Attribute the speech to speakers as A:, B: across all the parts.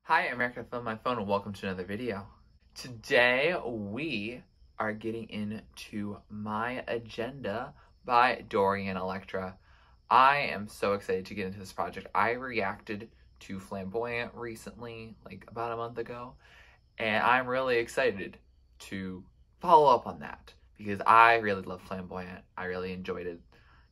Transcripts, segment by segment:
A: Hi, America from my phone, and welcome to another video. Today we are getting into My Agenda by Dorian Electra. I am so excited to get into this project. I reacted to Flamboyant recently, like about a month ago, and I'm really excited to follow up on that because I really love Flamboyant. I really enjoyed it.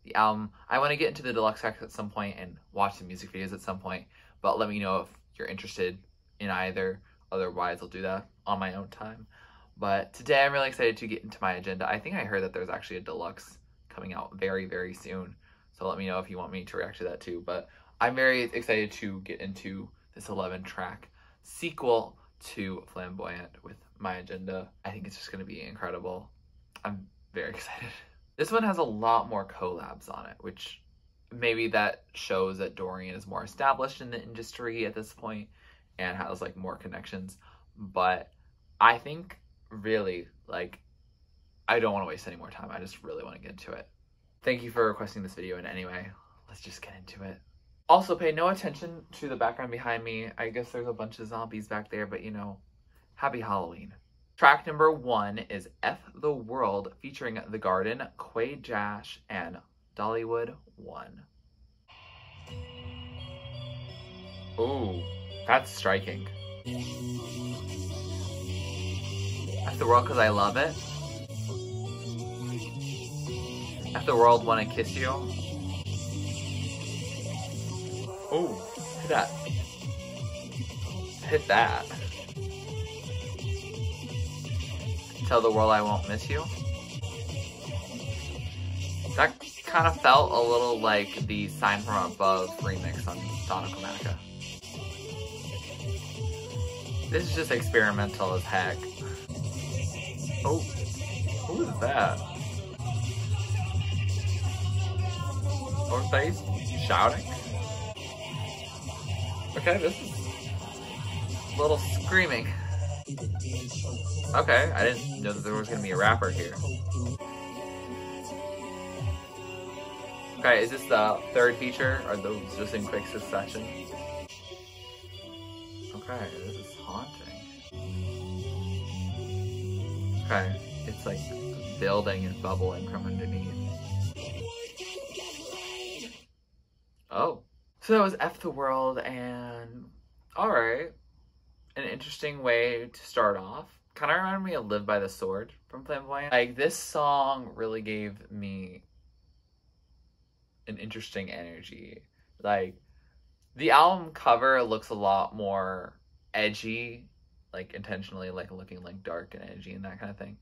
A: The album. I want to get into the deluxe tracks at some point and watch the music videos at some point, but let me know if you're interested in either. Otherwise, I'll do that on my own time. But today I'm really excited to get into My Agenda. I think I heard that there's actually a deluxe coming out very, very soon. So let me know if you want me to react to that too. But I'm very excited to get into this 11-track sequel to Flamboyant with My Agenda. I think it's just going to be incredible. I'm very excited. This one has a lot more collabs on it, which maybe that shows that Dorian is more established in the industry at this point and has like more connections. But I think really, like, I don't want to waste any more time. I just really want to get into it. Thank you for requesting this video, and anyway, let's just get into it. Also, pay no attention to the background behind me. I guess there's a bunch of zombies back there, but you know, happy Halloween. Track number 1 is F the World featuring The Garden, Quaydash, and Dollywood 1. Ooh, that's striking. F the World because I love it. F the World Wanna Kiss You. Ooh, hit that. Hit that. Tell the World I Won't Miss You. That kind of felt a little like the Sign From Above remix on Donna Chromatica. This is just experimental as heck. Oh, who is that? North shouting? Okay, this is a little screaming. Okay, I didn't know that there was gonna be a rapper here. Okay, is this the third feature? Or are those just in quick succession? Okay, this is haunting. Okay, it's like building and bubbling from underneath. Oh. So that was F the World, and alright. An interesting way to start off. Kind of reminded me of Live by the Sword from Flamboyant. Like, this song really gave me an interesting energy. Like, the album cover looks a lot more edgy, like intentionally like looking like dark and edgy and that kind of thing.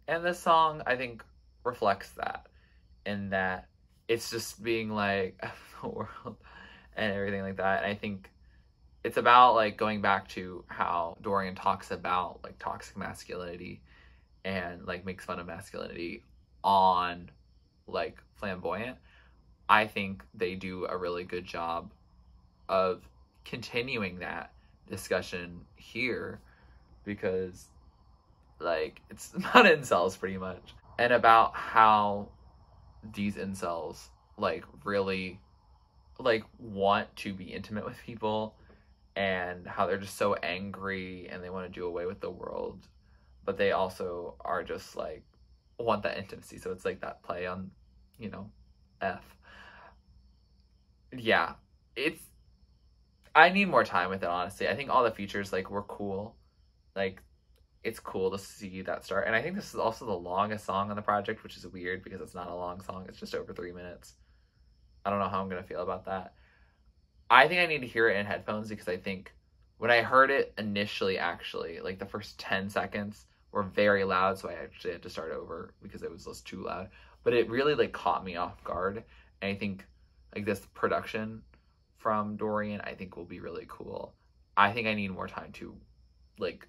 A: And this song, I think, reflects that, in that it's just being like F the world and everything like that. And I think it's about like going back to how Dorian talks about like toxic masculinity and like makes fun of masculinity on like Flamboyant. I think they do a really good job of continuing that discussion here, because like it's about incels pretty much, and about how these incels like really like want to be intimate with people, and how they're just so angry and they want to do away with the world, but they also are just like want that intimacy. So it's like that play on, you know, F. Yeah, I need more time with it, honestly. I think all the features like were cool. Like, it's cool to see that start. And I think this is also the longest song on the project, which is weird because it's not a long song. It's just over 3 minutes. I don't know how I'm gonna feel about that. I think I need to hear it in headphones, because I think when I heard it initially, actually, like the first 10 seconds were very loud, so I actually had to start over because it was just too loud. But it really like caught me off guard, and I think like this production from Dorian, I think will be really cool. I think I need more time to like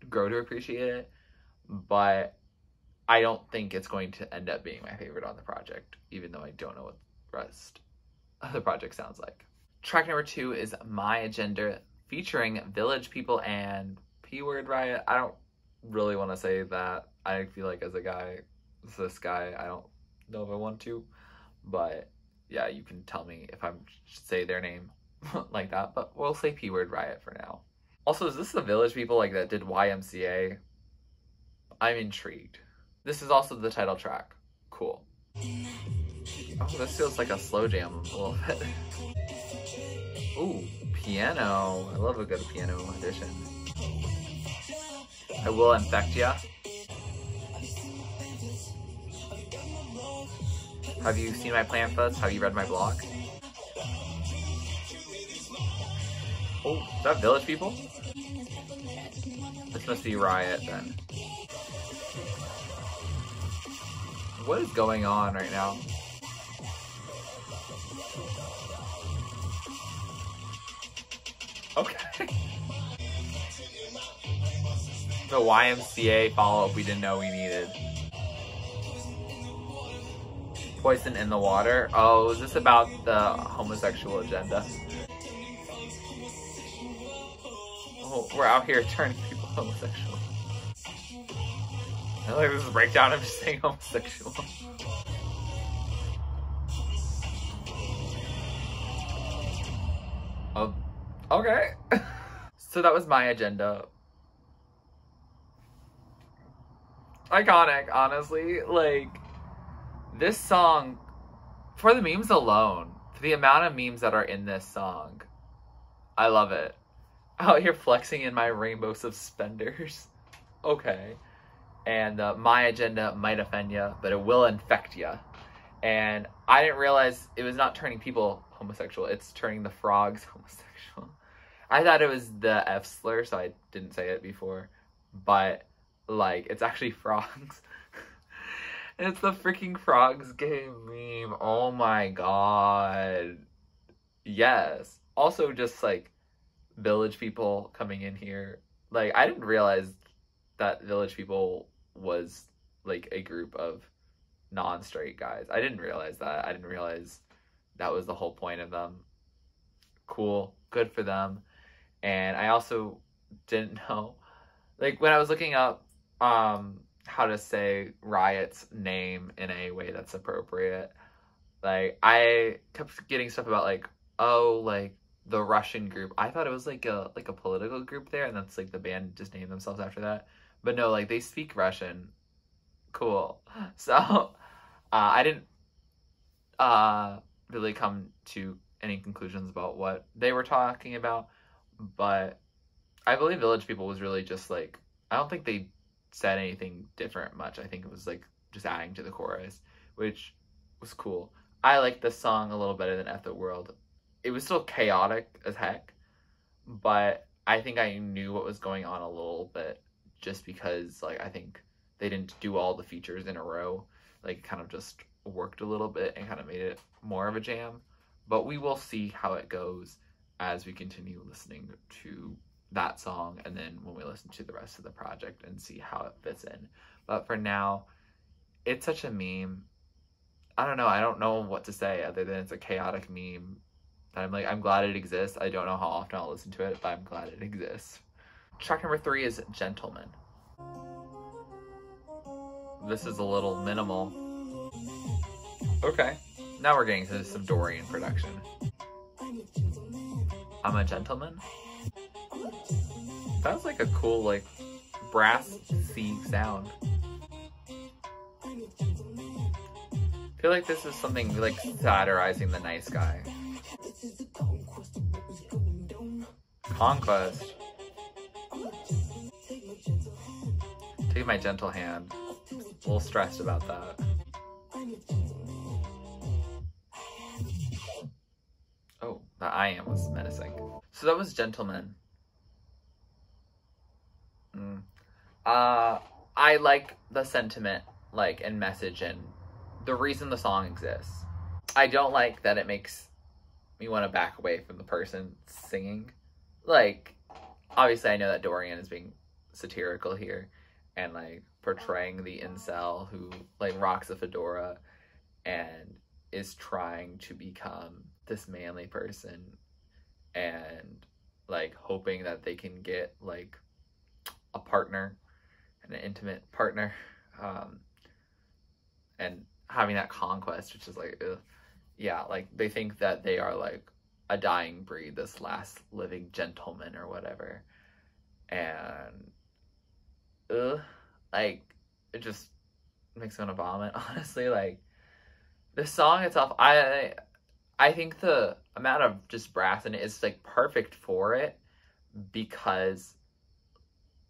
A: grow to appreciate it, but I don't think it's going to end up being my favorite on the project, even though I don't know what the rest of the project sounds like. Track number 2 is My Agenda featuring Village People and P-Word Riot. I don't really want to say that. I feel like as a guy, this guy, I don't know if I want to, but yeah, you can tell me if I should say their name. like that, but we'll say P-word Riot for now. Also, is this the Village people like that did YMCA? I'm intrigued. This is also the title track. Cool. Oh, this feels like a slow jam a little bit. Ooh, piano. I love a good piano addition. I will infect ya. Have you seen my pamphlets? Have you read my blog? Oh, is that Village people? This must be Riot then. What is going on right now? Okay. The YMCA follow-up we didn't know we needed. Poison in the water? Oh, is this about the homosexual agenda? Oh, we're out here turning people homosexual. I like this breakdown of just saying homosexual. Oh, okay. So that was my agenda. Iconic, honestly. Like, this song, for the memes alone, for the amount of memes that are in this song, I love it. Out here flexing in my rainbow suspenders. Okay. And my agenda might offend ya, but it will infect ya. And I didn't realize it was not turning people homosexual, it's turning the frogs homosexual. I thought it was the F slur, so I didn't say it before. But, like, it's actually frogs. And it's the freaking frogs game meme. Oh my god. Yes. Also, just, like, Village people coming in here. Like, I didn't realize that Village people was, like, a group of non-straight guys. I didn't realize that. I didn't realize that was the whole point of them. Cool. Good for them. And I also didn't know, like, when I was looking up how to say Riot's name in a way that's appropriate, like, I kept getting stuff about, like, oh, like, the Russian group. I thought it was like a political group there, and that's like the band just named themselves after that. But no, like, they speak Russian. Cool. So I didn't really come to any conclusions about what they were talking about, but I believe Village People was really just like, I don't think they said anything different much. I think it was like just adding to the chorus, which was cool. I liked this song a little better than F the World. It was still chaotic as heck, but I think I knew what was going on a little bit just because, like, I think they didn't do all the features in a row. Like, it kind of just worked a little bit and kind of made it more of a jam. But we will see how it goes as we continue listening to that song and then when we listen to the rest of the project and see how it fits in. But for now, it's such a meme. I don't know. I don't know what to say other than it's a chaotic meme. I'm like, I'm glad it exists. I don't know how often I'll listen to it, but I'm glad it exists. Track number 3 is Gentleman. This is a little minimal. Okay, now we're getting to some Dorian production. I'm a Gentleman? That was like a cool, like, brassy sound. I feel like this is something like satirizing the nice guy. Conquest. Take my gentle hand. A little stressed about that. Oh, the I am was menacing. So that was Gentleman. I like the sentiment, like, and message and the reason the song exists. I don't like that it makes me want to back away from the person singing. Like, obviously I know that Dorian is being satirical here and, like, portraying the incel who, like, rocks a fedora and is trying to become this manly person and, like, hoping that they can get, like, a partner, an intimate partner, and having that conquest, which is like, ugh. Yeah, like, they think that they are, like, a dying breed, this last living gentleman or whatever. And like, it just makes me want to vomit, honestly. Like, the song itself, I think the amount of just brass in it is like perfect for it, because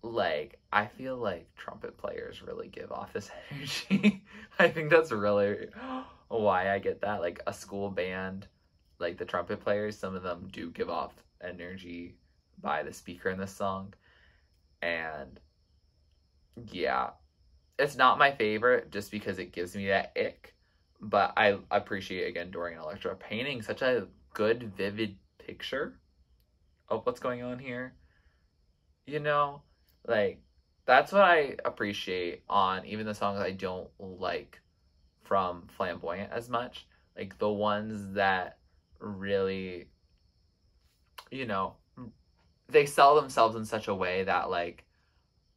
A: like, I feel like trumpet players really give off this energy. I think that's really why I get that. Like, a school band, like the trumpet players, some of them do give off energy by the speaker in this song. And yeah, it's not my favorite just because it gives me that ick. But I appreciate, again, Dorian Electra painting such a good, vivid picture of what's going on here. You know? Like, that's what I appreciate on even the songs I don't like from Flamboyant as much. Like, the ones that really, you know, they sell themselves in such a way that, like,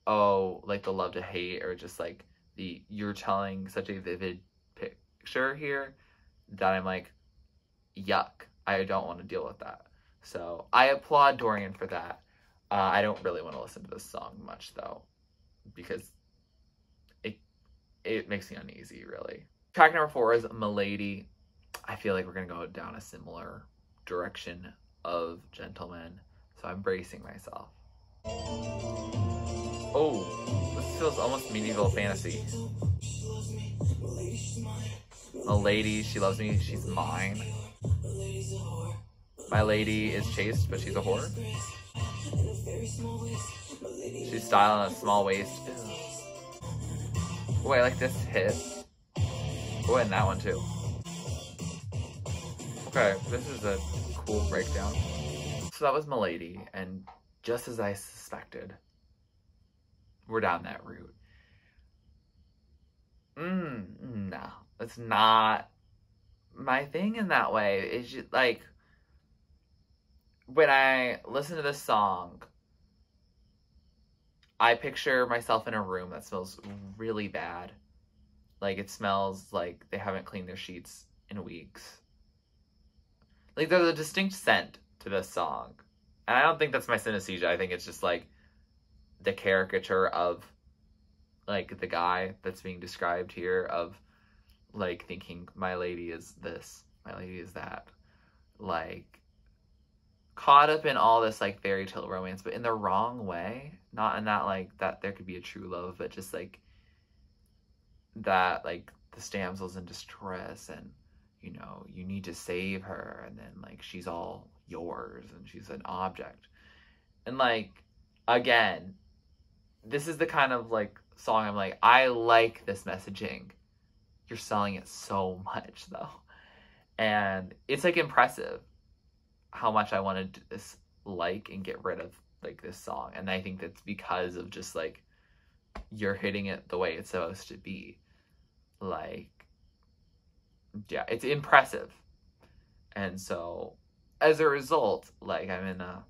A: oh, like the love to hate, or just like you're telling such a vivid picture here that I'm like, yuck, I don't want to deal with that. So I applaud Dorian for that. I don't really want to listen to this song much, though, because it makes me uneasy, really. Track number 4 is Milady. I feel like we're going to go down a similar direction of Gentleman, so I'm bracing myself. Oh, this feels almost medieval fantasy. A lady, she loves me, she's mine. My lady is chaste, but she's a whore. She's styling a small waist. Oh, I like this hit. Oh, and that one too. Okay, this is a cool breakdown. So that was Milady, and just as I suspected, we're down that route. No, it's not my thing in that way. It's just like, when I listen to this song, I picture myself in a room that smells really bad. Like, it smells like they haven't cleaned their sheets in weeks. Like, there's a distinct scent to this song. And I don't think that's my synesthesia. I think it's just, like, the caricature of, like, the guy that's being described here, of, like, thinking my lady is this, my lady is that. Like, caught up in all this, like, fairy tale romance, but in the wrong way. Not in that, like, that there could be a true love, but just, like, that, like, the damsel's in distress, and, you know, you need to save her, and then, like, she's all yours, and she's an object. And, like, again, this is the kind of, like, song I'm like, I like this messaging. You're selling it so much, though. And it's, like, impressive how much I wanted to dislike and get rid of, like, this song. And I think that's because of just, like, you're hitting it the way it's supposed to be. Like, yeah, it's impressive. And so, as a result, like, I'm in a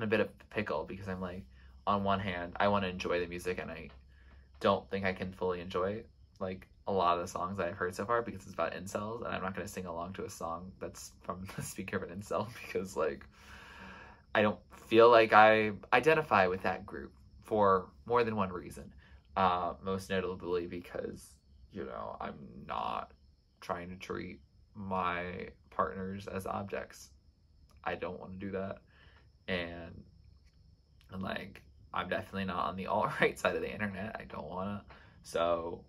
A: bit of a pickle, because I'm like, on one hand, I want to enjoy the music, and I don't think I can fully enjoy, like, a lot of the songs that I've heard so far, because it's about incels, and I'm not going to sing along to a song that's from the speaker of an incel, because, like, I don't feel like I identify with that group for more than one reason. Most notably because, you know, I'm not trying to treat my partners as objects. I don't want to do that. And like, I'm definitely not on the alt-right side of the internet. I don't want to. So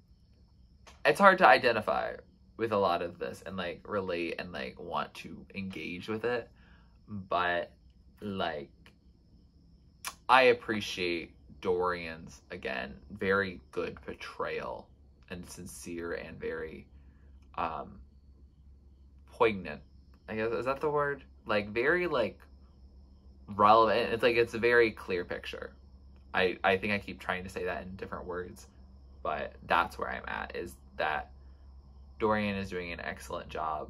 A: it's hard to identify with a lot of this and, like, relate and, like, want to engage with it. But, like, I appreciate Dorian's, again, very good portrayal, and sincere, and very poignant, I guess, is that the word? Like, very, like, relevant. It's like, it's a very clear picture. I think I keep trying to say that in different words, but that's where I'm at, is that Dorian is doing an excellent job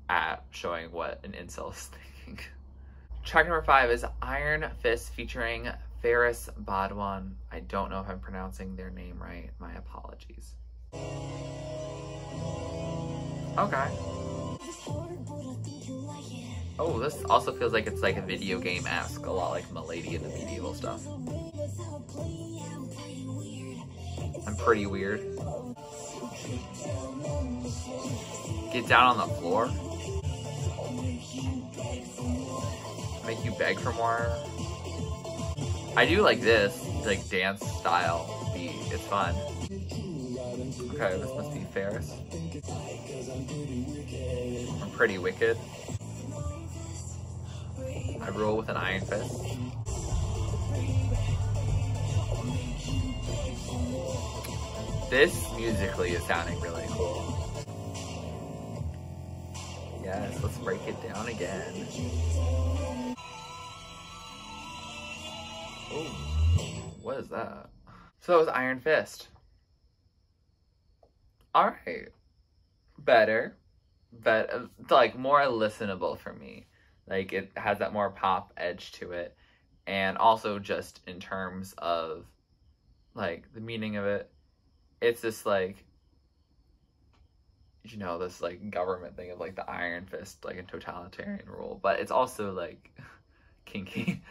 A: at showing what an incel is thinking. Track number 5 is Iron Fist featuring Faris, Badwan. I don't know if I'm pronouncing their name right. My apologies. Okay. Oh, this also feels like it's like a video game-esque, a lot like Milady and the medieval stuff. I'm pretty weird. Get down on the floor. Make you beg for more. I do like this, like dance style beat. It's fun. Okay, this must be Faris. I'm pretty wicked. I rule with an iron fist. This musically is sounding really cool. Yes, let's break it down again. Oh, what is that? So that was Iron Fist. Alright. Better. But, like, more listenable for me. Like, it has that more pop edge to it. And also just in terms of, like, the meaning of it. It's this, like, you know, this, like, government thing of, like, the iron fist, like, a totalitarian rule. But it's also, like, kinky.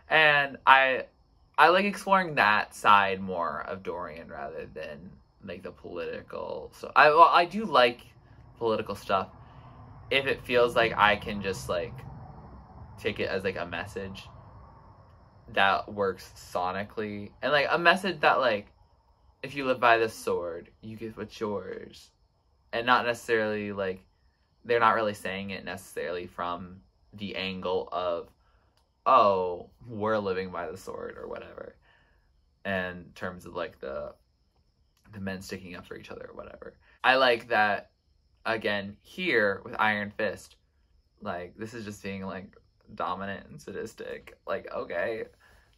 A: And I like exploring that side more of Dorian rather than, like, the political. So, I do like political stuff if it feels like I can just, like, take it as, like, a message that works sonically. And, like, a message that, like, if you live by this sword, you get what's yours. And not necessarily, like, they're not really saying it necessarily from the angle of, oh, we're living by the sword or whatever. In terms of, like, the men sticking up for each other or whatever. I like that, again, here with Iron Fist, like, this is just being, like, dominant and sadistic. Like, okay.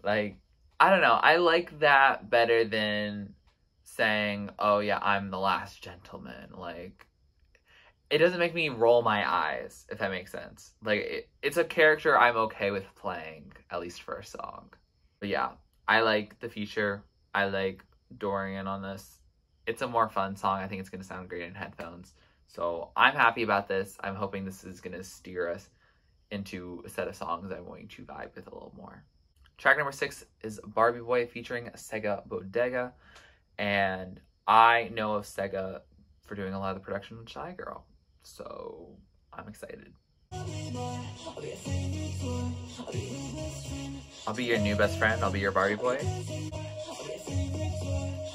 A: Like, I don't know. I like that better than saying, oh yeah, I'm the last gentleman. Like, it doesn't make me roll my eyes, if that makes sense. Like, it's a character I'm okay with playing, at least for a song. But yeah, I like the feature. I like Dorian on this. It's a more fun song. I think it's going to sound great in headphones. So I'm happy about this. I'm hoping this is going to steer us into a set of songs I'm going to vibe with a little more. Track number 6 is Barbie Boy featuring Sega Bodega. And I know of Sega for doing a lot of the production with Shy Girl. So I'm excited. I'll be your new best friend. I'll be your Barbie boy.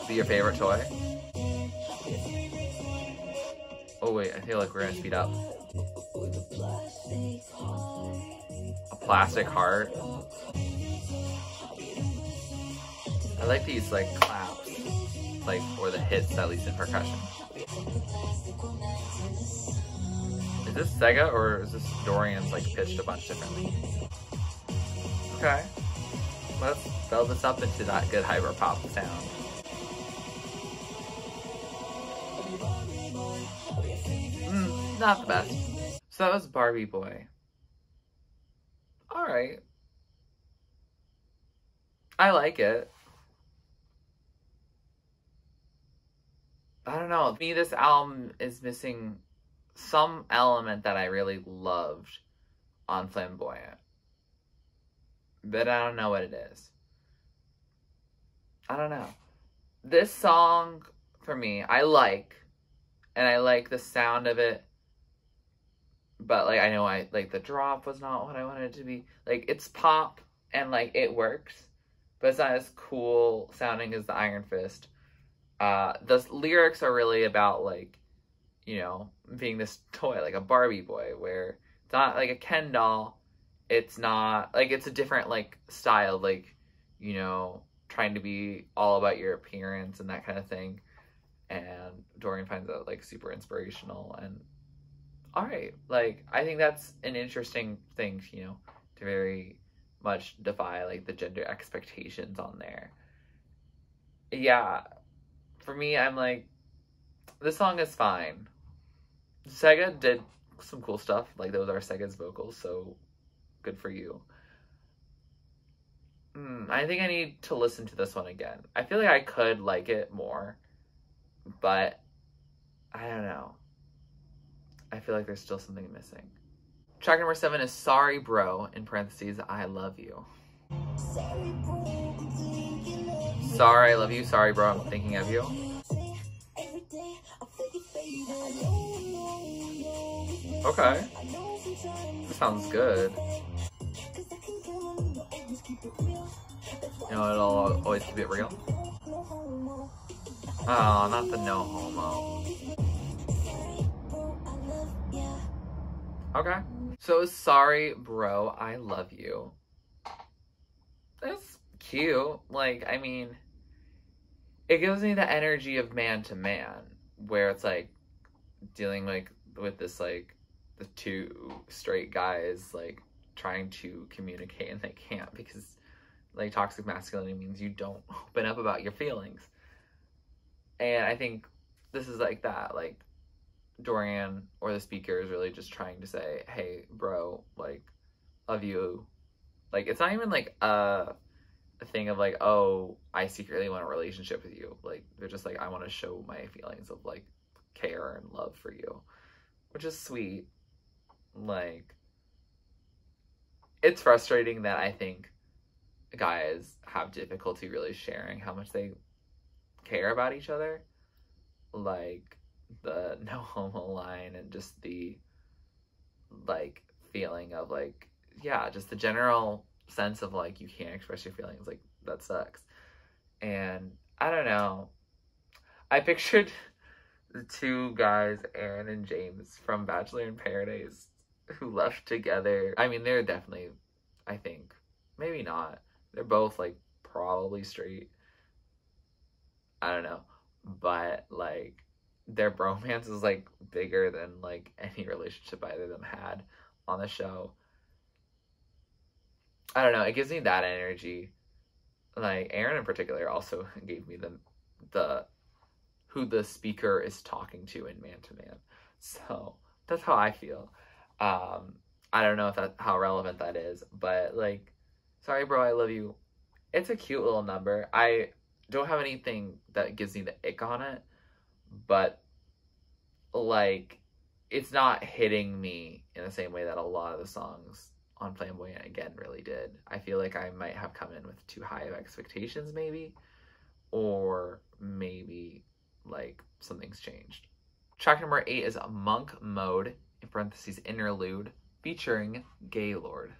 A: Be your favorite toy. Oh wait, I feel like we're gonna speed up. A plastic heart. I like these, like, claps, like, or the hits, at least in percussion. Is this Sega, or is this Dorian's, like, pitched a bunch differently? Okay. Let's build this up into that good hyper pop sound. Not the best. So that was Barbie Boy. Alright. I like it. I don't know. To me, this album is missing some element that I really loved on Flamboyant. But I don't know what it is. I don't know. This song, for me, I like. And I like the sound of it. But, like, I know like, the drop was not what I wanted it to be. Like, it's pop, and, like, it works. But it's not as cool sounding as the Iron Fist. The lyrics are really about, like, you know, being this toy, like a Barbie boy, where it's not like a Ken doll. It's not, like, it's a different, like, style, like, you know, trying to be all about your appearance and that kind of thing. And Dorian finds that, like, super inspirational. And, alright, like, I think that's an interesting thing, you know, to very much defy, like, the gender expectations on there. Yeah. For me, I'm like, this song is fine. Sega did some cool stuff. Like, those are Sega's vocals, so good for you. I think I need to listen to this one again. I feel like I could like it more, but I don't know. I feel like there's still something missing. Track number 7 is Sorry Bro, in parentheses, I love you. Sorry, I love you. Sorry, bro, I'm thinking of you. Okay. That sounds good. You know, it'll always keep it real. Oh, not the no homo. Okay. So, Sorry, Bro, I Love You. That's cute. Like, I mean, it gives me the energy of Man to Man, where it's like dealing like with this like the two straight guys like trying to communicate and they can't because like toxic masculinity means you don't open up about your feelings. And I think this is like that, like Dorian or the speaker is really just trying to say, hey bro, like love you. Like it's not even like a thing of like, oh, I secretly want a relationship with you. Like they're just like, I want to show my feelings of like care and love for you, which is sweet. Like it's frustrating that I think guys have difficulty really sharing how much they care about each other, like the no homo line and just the like feeling of like, yeah, just the general sense of like you can't express your feelings, like that sucks. And I don't know, I pictured the two guys, Aaron and James from Bachelor in Paradise, who left together. I mean, they're definitely, I think, maybe not, they're both like probably straight, I don't know, but like their bromance is like bigger than like any relationship either of them had on the show. I don't know, it gives me that energy. Like Aaron in particular also gave me the who the speaker is talking to in Man to Man. So that's how I feel. I don't know if that how relevant that is, but like, Sorry Bro, I Love You, it's a cute little number. I don't have anything that gives me the ick on it, but like it's not hitting me in the same way that a lot of the songs on Flamboyant again really did. I feel like I might have come in with too high of expectations maybe, or maybe like something's changed. Track number 8 is Monk Mode, in parentheses Interlude, featuring Gaylord.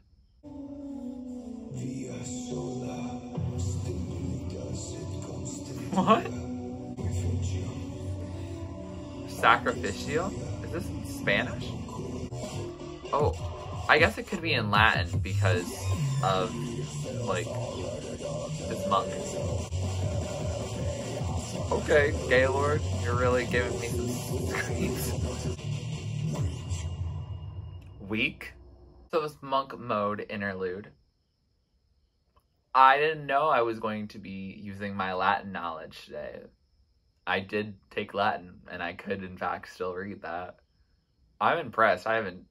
A: What? Sacrificial? Is this in Spanish? Oh, I guess it could be in Latin because of like this monk. Okay, Gaylord, you're really giving me some screams. Weak. So it's Monk Mode Interlude. I didn't know I was going to be using my Latin knowledge today. I did take Latin, and I could, in fact, still read that. I'm impressed. I haven't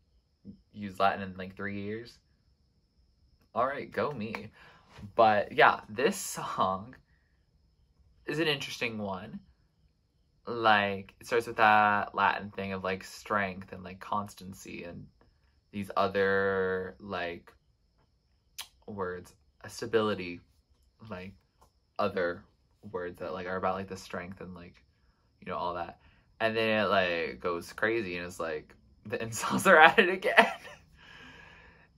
A: used Latin in like 3 years. Alright, go me. But yeah, this song is an interesting one. Like, it starts with that Latin thing of like strength and like constancy and these other like words, a stability, like other words that like are about like the strength and like, you know, all that. And then it like goes crazy and it's like the insults are at it again.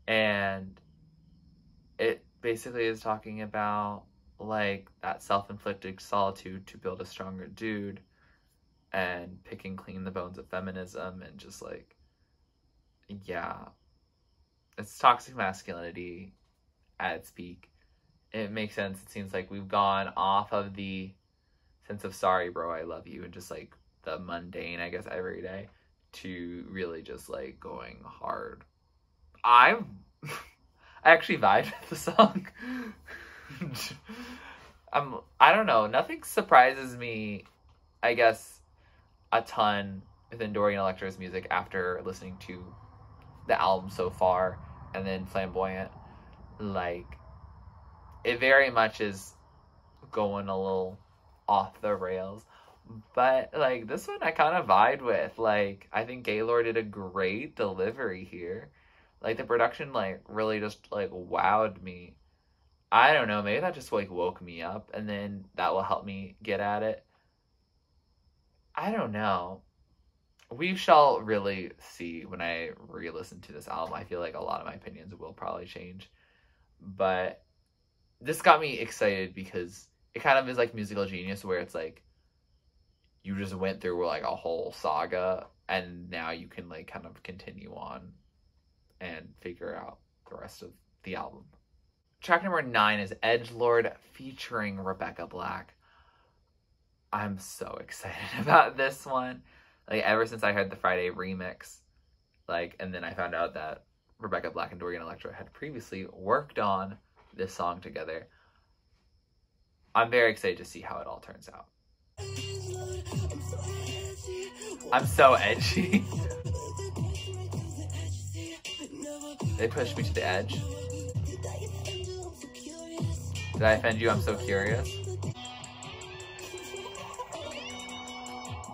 A: And it basically is talking about like that self-inflicted solitude to build a stronger dude and picking clean the bones of feminism and just like, yeah, it's toxic masculinity at its peak. It makes sense. It seems like we've gone off of the sense of Sorry Bro, I Love You and just like the mundane, I guess, every day to really just like going hard. I actually vibed with the song. I don't know, nothing surprises me, I guess, a ton within Dorian Electra's music after listening to the album so far and then Flamboyant. Like, it very much is going a little off the rails, but like this one I kind of vibed with. Like, I think Gaylord did a great delivery here. Like, the production, like, really just, like, wowed me. I don't know, maybe that just, like, woke me up, and then that will help me get at it. I don't know. We shall really see when I re-listen to this album. I feel like a lot of my opinions will probably change. But this got me excited because it kind of is like Musical Genius, where it's like you just went through like a whole saga and now you can like kind of continue on and figure out the rest of the album. Track number 9 is Edgelord featuring Rebecca Black. I'm so excited about this one. Like, ever since I heard the Friday remix, like, and then I found out that Rebecca Black and Dorian Electra had previously worked on this song together, I'm very excited to see how it all turns out. I'm so edgy. They pushed me to the edge. Did I offend you? I'm so curious.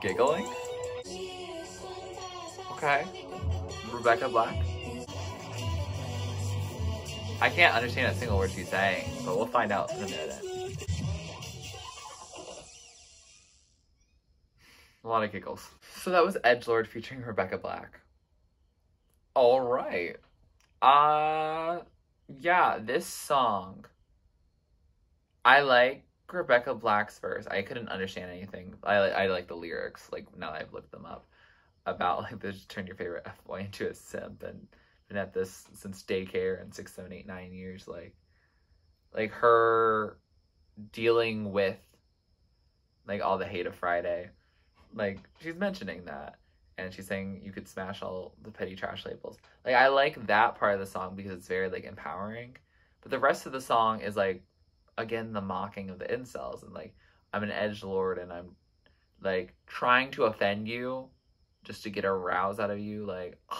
A: Giggling? Okay. Rebecca Black. I can't understand a single word she's saying, but we'll find out in a minute. A lot of giggles. So that was Edgelord featuring Rebecca Black. Alright. Yeah, this song, I like Rebecca Black's verse. I couldn't understand anything. I like the lyrics, like, now that I've looked them up, about, like, this turn your favorite F-boy into a simp, and been at this since daycare and 6, 7, 8, 9 years, like her dealing with, like, all the hate of Friday. Like, she's mentioning that, and she's saying you could smash all the petty trash labels. Like, I like that part of the song because it's very, like, empowering, but the rest of the song is, like, again, the mocking of the incels, and, like, I'm an edgelord, and I'm, like, trying to offend you just to get a rouse out of you, like, ugh,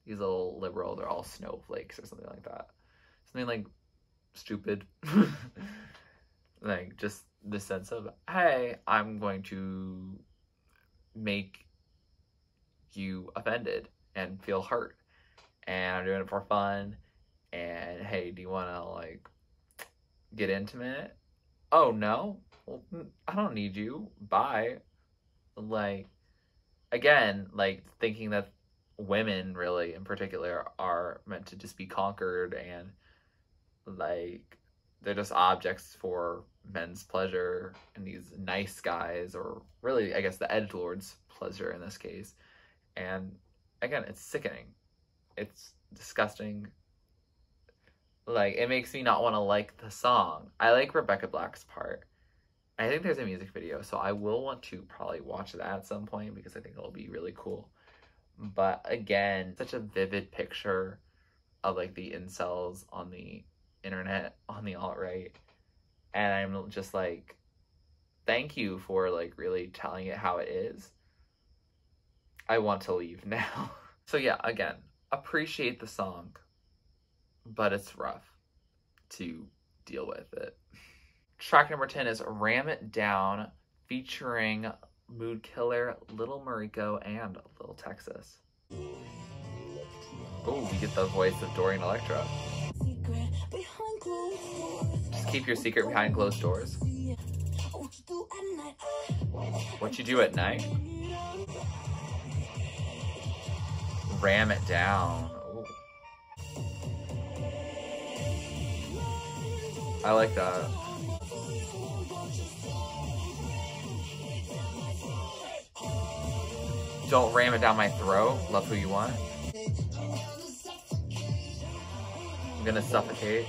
A: these little liberals, they're all snowflakes, or something like that. Something, like, stupid. Like, just the sense of, hey, I'm going to make you offended and feel hurt, and I'm doing it for fun, and, hey, do you want to, like, get intimate? Oh, no? Well, I don't need you. Bye. Like, again, like, thinking that women, really, in particular, are meant to just be conquered, and, like, they're just objects for men's pleasure, and these nice guys, or really, I guess, the edgelord's pleasure in this case. And, again, it's sickening. It's disgusting. Like, it makes me not want to like the song. I like Rebecca Black's part. I think there's a music video, so I will want to probably watch that at some point because I think it'll be really cool. But again, such a vivid picture of, like, the incels on the internet, on the alt-right. And I'm just like, thank you for, like, really telling it how it is. I want to leave now. So yeah, again, appreciate the song, but it's rough to deal with it. Track number 10 is Ram It Down, featuring Mood Killer, Little Mariko, and Little Texas. Oh, we get the voice of Dorian Electra. Just keep your secret behind closed doors. What you do at night? Ram it down. Ooh. I like that. Don't ram it down my throat. Love who you want. I'm gonna suffocate.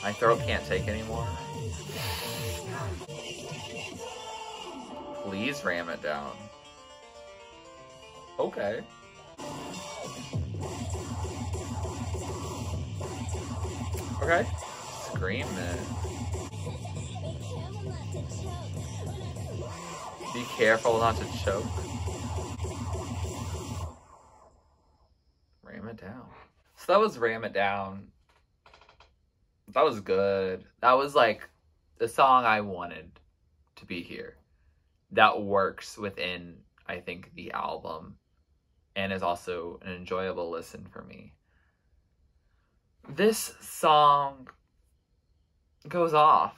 A: My throat can't take anymore. Please ram it down. Okay. Okay. Scream it. Be careful not to choke. Ram it down. So that was Ram It Down. That was good. That was like the song I wanted to be here. That works within, I think, the album. and is also an enjoyable listen for me. This song goes off.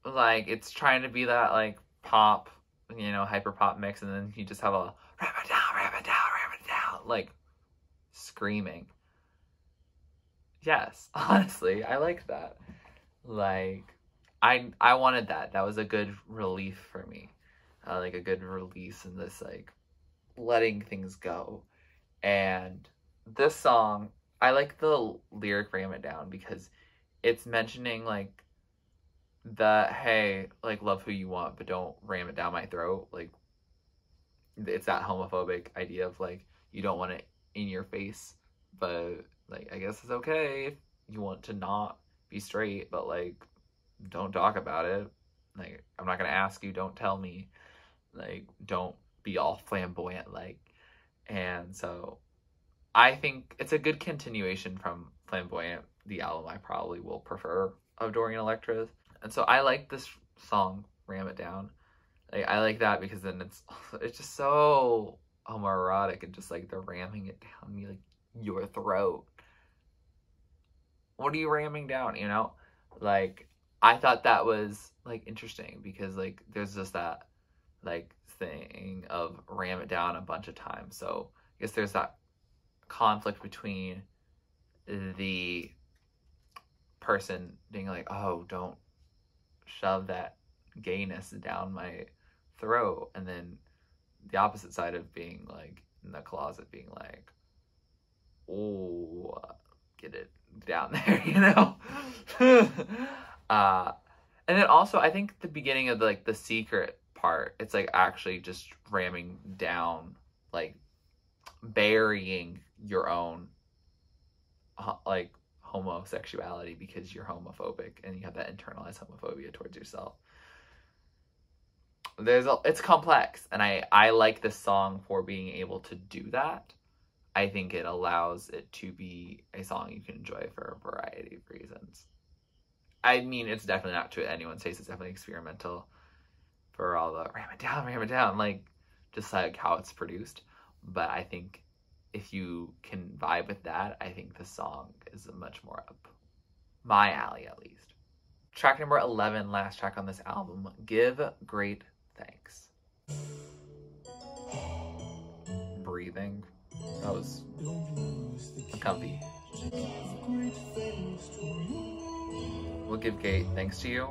A: Like, it's trying to be that, like, pop, you know, hyper pop mix, and then you just have a ram it down, ram it down, ram it down, like, screaming. Yes, honestly, I like that. Like, I wanted that. That was a good relief for me. Like, a good release in this, like, letting things go. And this song, I like the lyric Ram It Down because it's mentioning, like, the, hey, like, love who you want, but don't ram it down my throat. Like, it's that homophobic idea of, like, you don't want it in your face, but, like, I guess it's okay if you want to not be straight, but, like, don't talk about it. Like, I'm not gonna ask you, don't tell me. Like, don't be all flamboyant, like. And so I think it's a good continuation from Flamboyant, the album I probably will prefer of Dorian Electra's. And so I like this song, Ram It Down. Like, I like that because then it's just so homoerotic, and just like the ramming it down me, like, your throat. What are you ramming down, you know? Like, I thought that was, like, interesting because, like, there's just that, like, thing of ram it down a bunch of times. So I guess there's that conflict between the person being like, oh, don't shove that gayness down my throat, and then the opposite side of being, like, in the closet being like, oh, get it down there, you know? And then also, I think the beginning of, like, the secret part, it's, like, actually just ramming down, like, burying your own, like, homosexuality because you're homophobic and you have that internalized homophobia towards yourself. It's complex, and I like this song for being able to do that. I think it allows it to be a song you can enjoy for a variety of reasons. I mean, it's definitely not to anyone's taste. It's definitely experimental for all the ram it down, like, just like how it's produced. But I think if you can vibe with that, I think the song is much more up my alley, at least. Track number 11, last track on this album, Give Great Thanks. Breathing. That was comfy. We'll give great thanks to you.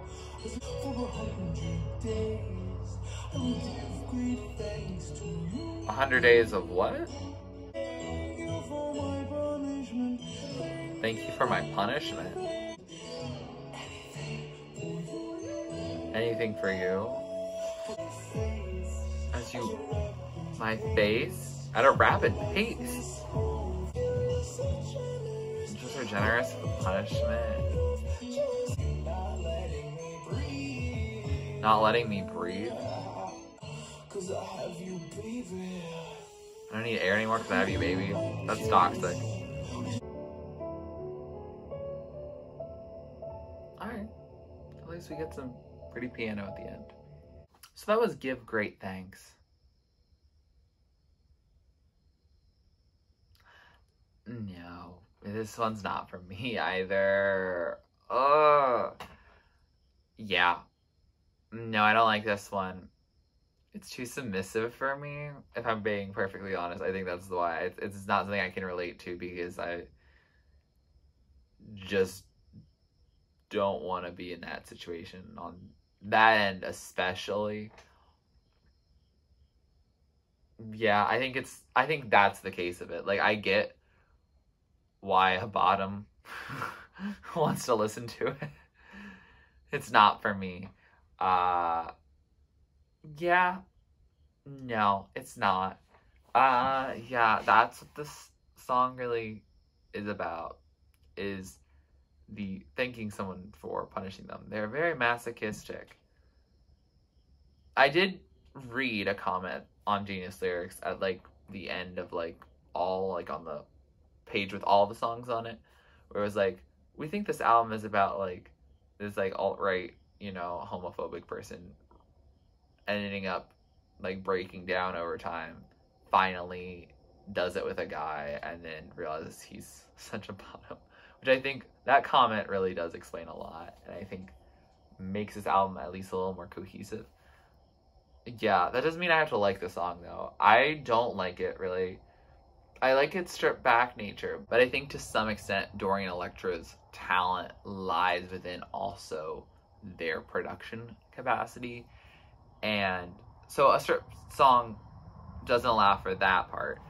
A: 100 days of what? Thank you for my punishment. Anything for you. As you, my face, at a rapid pace. Angels are generous with punishment. Not letting me breathe. I don't need air anymore because I have you, baby. That's toxic. Alright. At least we get some pretty piano at the end. So that was Give Great Thanks. No. This one's not for me either. Yeah. No, I don't like this one. It's too submissive for me, if I'm being perfectly honest. I think that's why. It's not something I can relate to because I just don't want to be in that situation on that end, especially. Yeah, I think that's the case of it. Like, I get why a bottom wants to listen to it. It's not for me. Yeah, no, it's not. Yeah, that's what this song really is about, is the thanking someone for punishing them. They're very masochistic. I did read a comment on Genius Lyrics at, like, the end of, like, all, like, on the page with all the songs on it, where it was like, we think this album is about, like, this, like, alt-right, you know, homophobic person ending up, like, breaking down over time finally does it with a guy and then realizes he's such a bottom, which I think that comment really does explain a lot, and I think makes this album at least a little more cohesive. Yeah, that doesn't mean I have to like the song though. I don't like it really. I like its stripped back nature, but I think to some extent Dorian Electra's talent lies within also their production capacity. And so a stripped song doesn't allow for that part.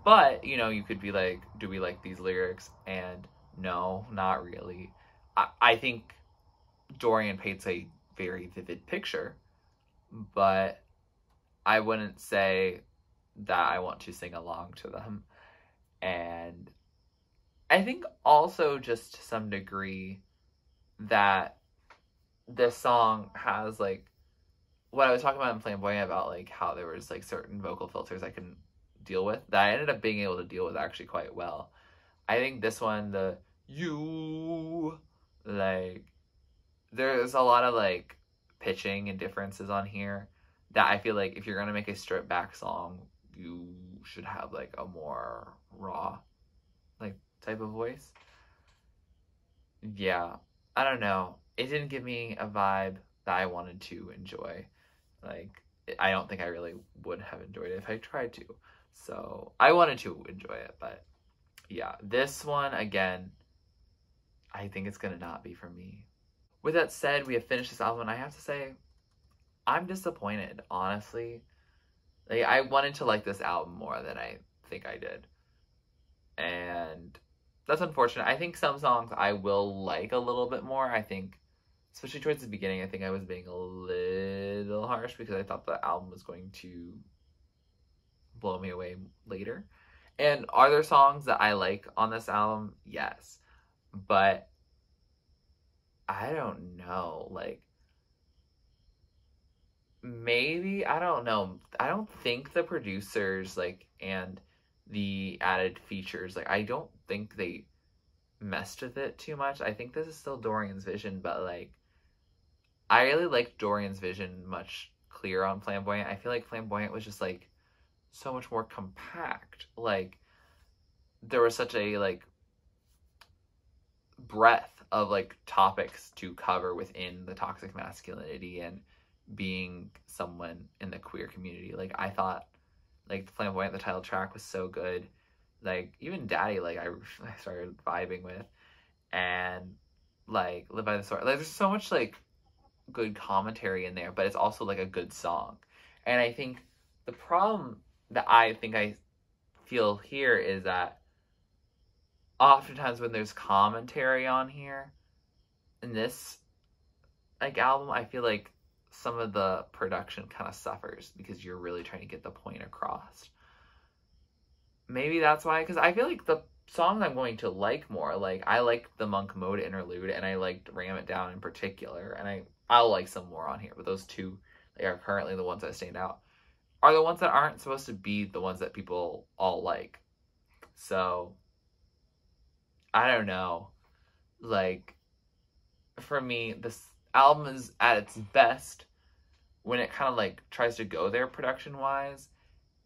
A: But, you know, you could be like, do we like these lyrics? And no, not really. I think Dorian paints a very vivid picture, but I wouldn't say that I want to sing along to them. And I think also just to some degree that this song has like what I was talking about in Flamboyant about like how there was like certain vocal filters I couldn't deal with that I ended up being able to deal with actually quite well. I think this one, the you, like there's a lot of like pitching and differences on here that I feel like if you're gonna make a stripped back song, you should have like a more raw like type of voice. Yeah, I don't know. It didn't give me a vibe that I wanted to enjoy. Like, I don't think I really would have enjoyed it if I tried to. So, I wanted to enjoy it, but yeah. This one, again, I think it's gonna not be for me. With that said, we have finished this album, and I have to say, I'm disappointed, honestly. Like, I wanted to like this album more than I think I did. And that's unfortunate. I think some songs I will like a little bit more. I think, especially towards the beginning, I think I was being a little harsh because I thought the album was going to blow me away later. And are there songs that I like on this album? Yes. But I don't know. Like, maybe, I don't know. I don't think the producers, like, and the added features, like, I don't think they messed with it too much. I think this is still Dorian's vision, but, like, I really liked Dorian's vision much clearer on Flamboyant. I feel like Flamboyant was just, like, so much more compact. Like, there was such a, like, breadth of, like, topics to cover within the toxic masculinity and being someone in the queer community. Like, I thought, like, Flamboyant, the title track, was so good. Like, even Daddy, like, I started vibing with. And, like, Live by the Sword. Like, there's so much, like, good commentary in there, but it's also, like, a good song. And I think the problem that I think I feel here is that oftentimes when there's commentary on here, in this, like, album, I feel like some of the production kind of suffers because you're really trying to get the point across. Maybe that's why, because I feel like the songs I'm going to like more, like, I like the Monk Mode interlude, and I liked Ram It Down in particular, and I'll like some more on here, but those two, they are currently the ones that stand out, are the ones that aren't supposed to be the ones that people all like. So, I don't know. Like, for me, this album is at its best when it kind of, like, tries to go there production-wise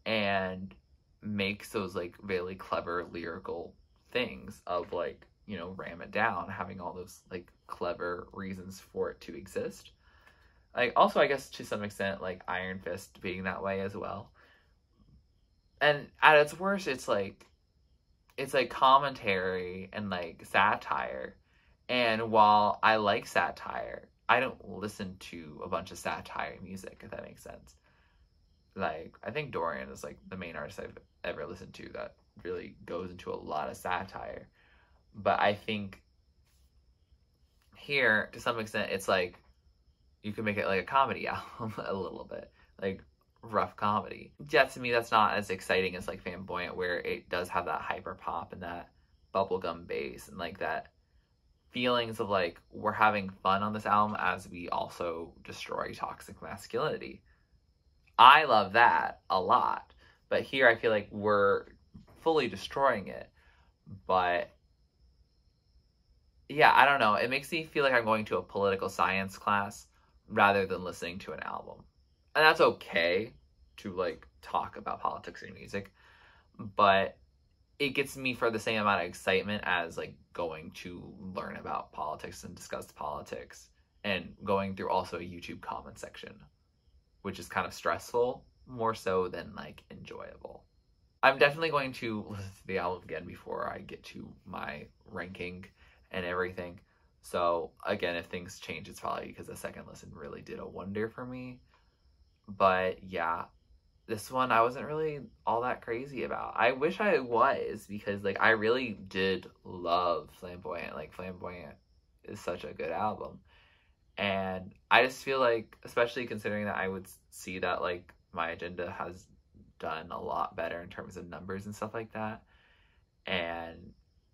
A: and makes those, like, really clever lyrical things of, like, you know, Ram It Down, having all those, like, clever reasons for it to exist. Like, also, I guess, to some extent, like, Iron Fist being that way as well. And at its worst, it's like commentary and, like, satire. And while I like satire, I don't listen to a bunch of satire music, if that makes sense. Like, I think Dorian is, like, the main artist I've ever listened to that really goes into a lot of satire. But I think here, to some extent, it's like, you can make it like a comedy album a little bit. Like, rough comedy. Yeah, to me, that's not as exciting as, like, Flamboyant, where it does have that hyper pop and that bubblegum bass and, like, that feelings of, like, we're having fun on this album as we also destroy toxic masculinity. I love that a lot. But here I feel like we're fully destroying it. But yeah, I don't know. It makes me feel like I'm going to a political science class rather than listening to an album. And that's okay. to like talk about politics or music, but it gets me for the same amount of excitement as like going to learn about politics and discuss politics, and going through also a YouTube comment section, which is kind of stressful more so than like enjoyable. I'm definitely going to listen to the album again before I get to my ranking and everything. So again, if things change, it's probably because the second listen really did a wonder for me. But yeah, this one I wasn't really all that crazy about. I wish I was, because like I really did love Flamboyant. Like Flamboyant is such a good album. And I just feel like, especially considering that I would see that like my agenda has done a lot better in terms of numbers and stuff like that, and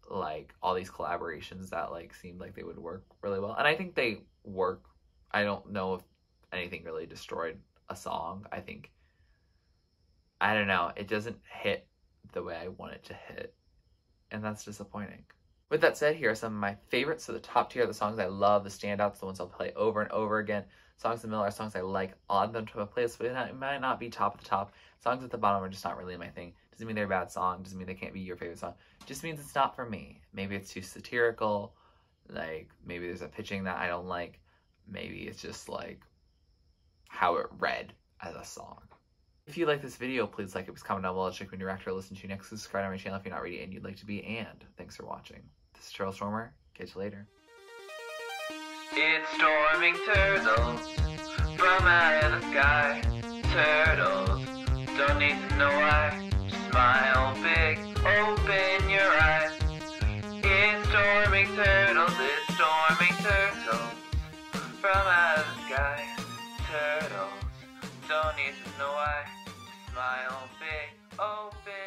A: like all these collaborations that like seemed like they would work really well, and I think they work. I don't know if anything really destroyed a song. I don't know, it doesn't hit the way I want it to hit, and that's disappointing. With that said, here are some of my favorites. So the top tier are the songs I love, the standouts, the ones I'll play over and over again. Songs in the middle are songs I like. I'll add them to my playlist, but it might not be top of the top. Songs at the bottom are just not really my thing. Doesn't mean they're a bad song. Doesn't mean they can't be your favorite song. Just means it's not for me. Maybe it's too satirical. Like, maybe there's a pitching that I don't like. Maybe it's just, like, how it read as a song. If you like this video, please like it, please comment down below, check me new reactor, listen to next, subscribe to my channel if you're not already and you'd like to be, and thanks for watching. This is TurtleStormer. Catch you later.
B: It's storming turtles from out of the sky. Turtles don't need to know why. Just smile big, open your eyes. It's storming turtles, it's storming turtles from out of the sky. Turtles don't need to know why. Just smile big, open